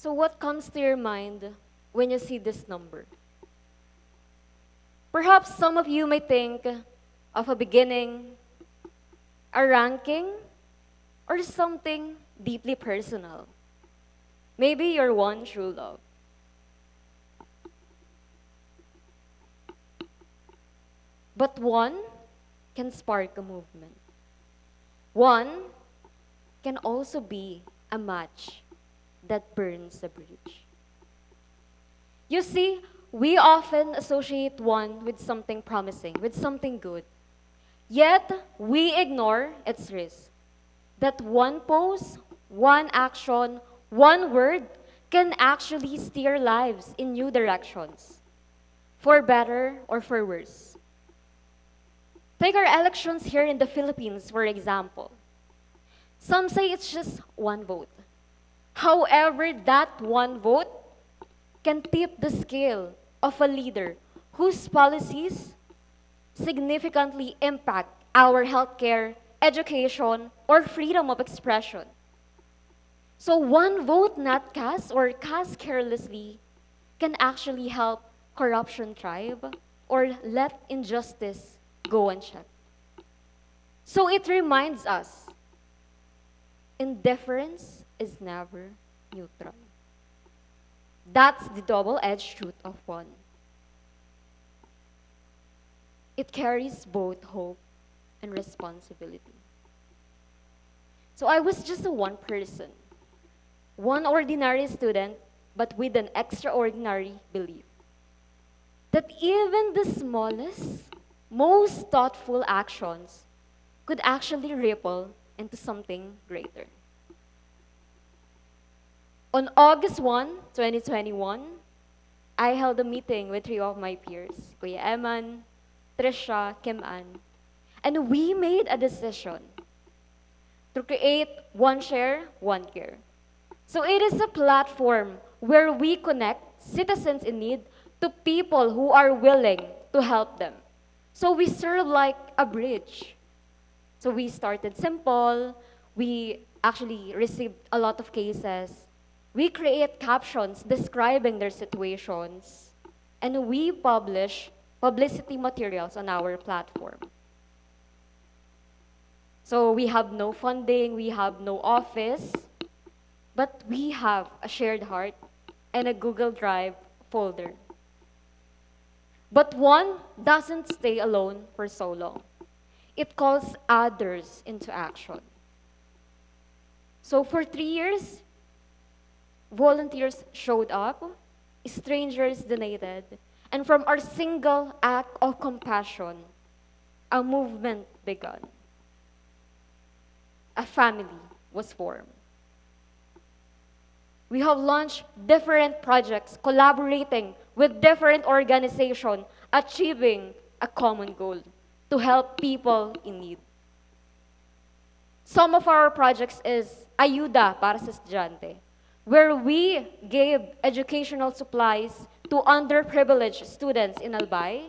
So what comes to your mind when you see this number? Perhaps some of you may think of a beginning, a ranking, or something deeply personal. Maybe your one true love. But one can spark a movement. One can also be a match that burns the bridge. You see, we often associate one with something promising, with something good. Yet, we ignore its risk. That one post, one action, one word can actually steer lives in new directions, for better or for worse. Take our elections here in the Philippines, for example. Some say it's just one vote. However, that one vote can tip the scale of a leader whose policies significantly impact our healthcare, education, or freedom of expression. So one vote not cast or cast carelessly can actually help corruption thrive or let injustice go unchecked. So it reminds us, indifference is never neutral. That's the double-edged truth of one. It carries both hope and responsibility. So I was just a one person, one ordinary student, but with an extraordinary belief that even the smallest, most thoughtful actions could actually ripple into something greater. On August 1, 2021, I held a meeting with three of my peers, Kuya Eman, Trisha, Kim Ann, and we made a decision to create One Share, One Care. So it is a platform where we connect citizens in need to people who are willing to help them. So we serve like a bridge. So we started simple, we actually received a lot of cases. We create captions describing their situations, and we publish publicity materials on our platform. So we have no funding, we have no office, but we have a shared heart and a Google Drive folder. But one doesn't stay alone for so long. It calls others into action. So for 3 years, volunteers showed up, strangers donated, and from our single act of compassion, a movement began. A family was formed. We have launched different projects, collaborating with different organizations, achieving a common goal to help people in need. Some of our projects is Ayuda para sa Estudyante, where we gave educational supplies to underprivileged students in Albay.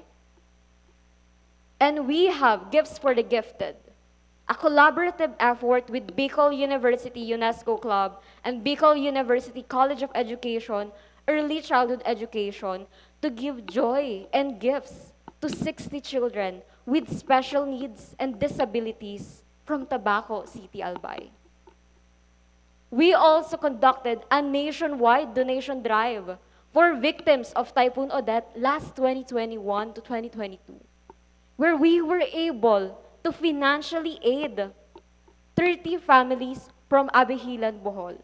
And we have Gifts for the Gifted, a collaborative effort with Bicol University UNESCO Club and Bicol University College of Education, Early Childhood Education, to give joy and gifts to 60 children with special needs and disabilities from Tabaco City, Albay. We also conducted a nationwide donation drive for victims of Typhoon Odette last 2021 to 2022, where we were able to financially aid 30 families from Abihilan, Bohol.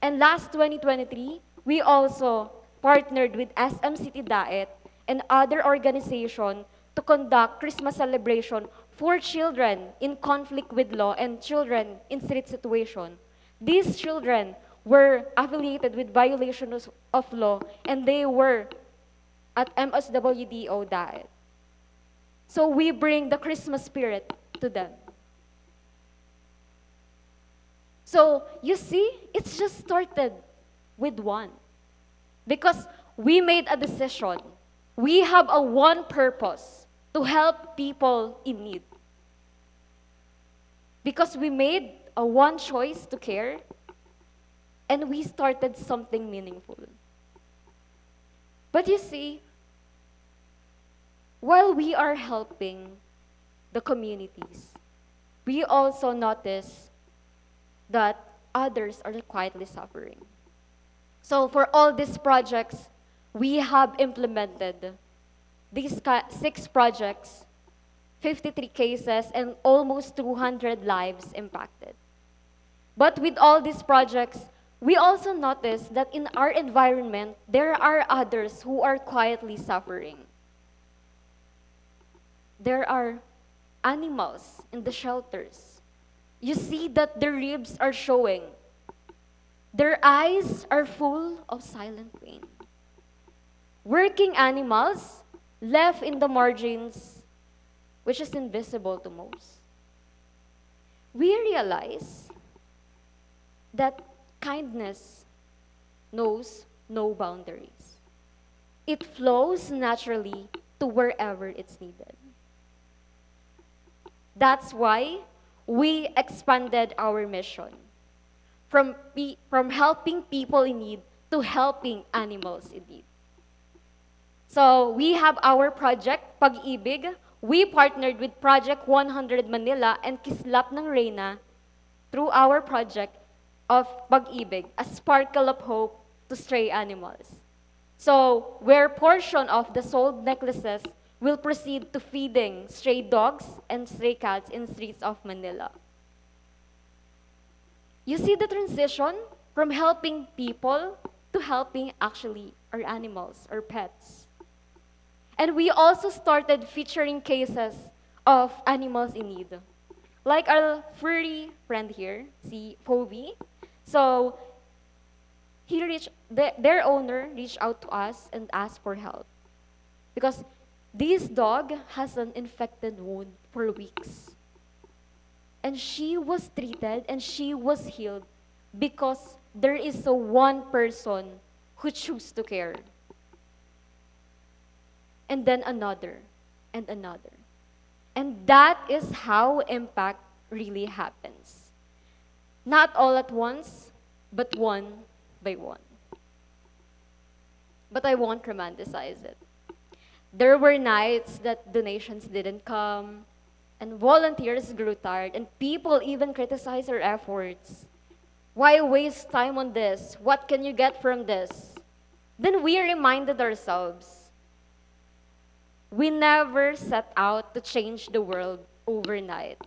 And last 2023, we also partnered with SM City Daet and other organizations to conduct Christmas celebration for children in conflict with law and children in street situation. These children were affiliated with violations of law, and they were at MSWDO Daet. So we bring the Christmas spirit to them. So you see, it's just started with one. Because we made a decision. We have a one purpose to help people in need. Because we made a one choice to care, and we started something meaningful. But you see, while we are helping the communities, we also notice that others are quietly suffering. So for all these projects, we have implemented these 6 projects, 53 cases, and almost 200 lives impacted. But with all these projects, we also notice that in our environment, there are others who are quietly suffering. There are animals in the shelters. You see that their ribs are showing. Their eyes are full of silent pain. Working animals left in the margins, which is invisible to most. We realize that kindness knows no boundaries. It flows naturally to wherever it's needed. That's why we expanded our mission from helping people in need to helping animals in need. So we have our project, Pag-ibig. We partnered with Project 100 Manila and Kislap ng Reyna through our project of Pag-ibig, a sparkle of hope to stray animals. So, where portion of the sold necklaces will proceed to feeding stray dogs and stray cats in streets of Manila. You see the transition from helping people to helping actually our animals or pets. And we also started featuring cases of animals in need. Like our furry friend here, si Phoebe. So their owner reached out to us and asked for help. Because this dog has an infected wound for weeks. And she was treated and she was healed because there is a one person who choose to care. And then another and another. And that is how impact really happens. Not all at once, but one by one. But I won't romanticize it. There were nights that donations didn't come, and volunteers grew tired, and people even criticized our efforts. Why waste time on this? What can you get from this? Then we reminded ourselves, we never set out to change the world overnight.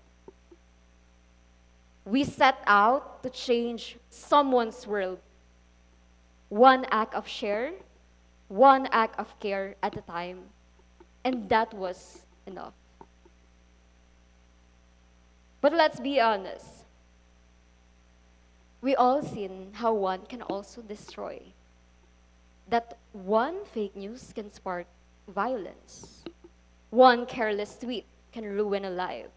We set out to change someone's world. One act of share, one act of care at a time. And that was enough. But let's be honest. We all seen how one can also destroy. That one fake news can spark violence. One careless tweet can ruin a life.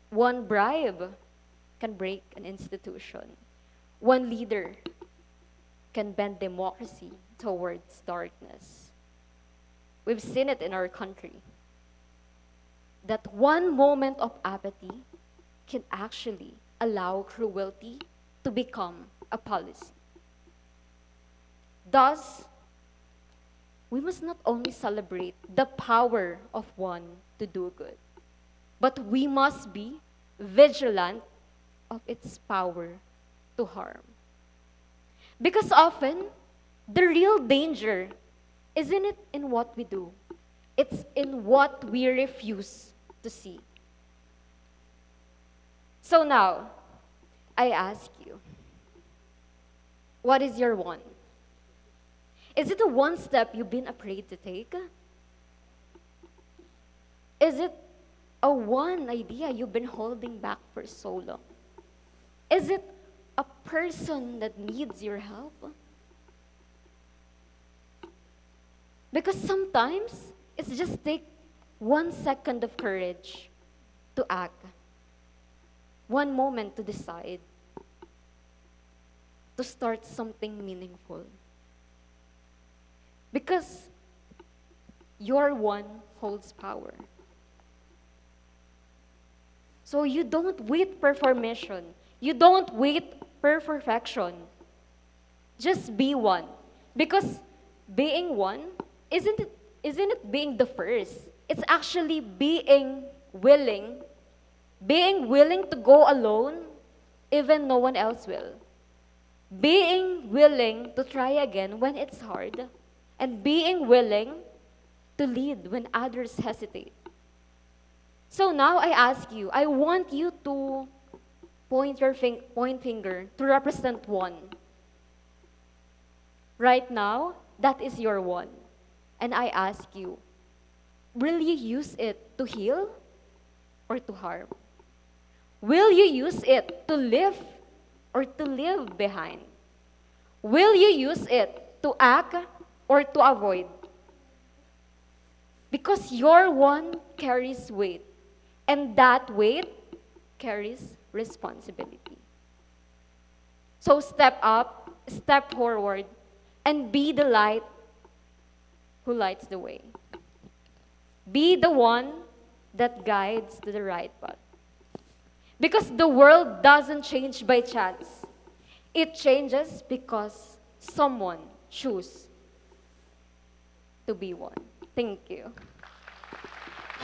One bribe can break an institution. One leader can bend democracy towards darkness. We've seen it in our country. That one moment of apathy can actually allow cruelty to become a policy. Thus, we must not only celebrate the power of one to do good, but we must be vigilant of its power to harm. Because often, the real danger isn't it in what we do, it's in what we refuse to see. So now, I ask you, what is your one? Is it the one step you've been afraid to take? Is it a one idea you've been holding back for so long? Is it a person that needs your help? Because sometimes it's just take 1 second of courage to act. 1 moment to decide. To start something meaningful. Because your one holds power. So you don't wait for formation. You don't wait for perfection. Just be one. Because being one isn't it being the first. It's actually being willing to go alone even no one else will. Being willing to try again when it's hard, and being willing to lead when others hesitate. So now I ask you, I want you to point finger to represent one. Right now, that is your one. And I ask you, will you use it to heal or to harm? Will you use it to live or to leave behind? Will you use it to act or to avoid? Because your one carries weight, and that weight carries responsibility. So step up, step forward, and be the light who lights the way. Be the one that guides to the right path. Because the world doesn't change by chance. It changes because someone chooses to be one. Thank you.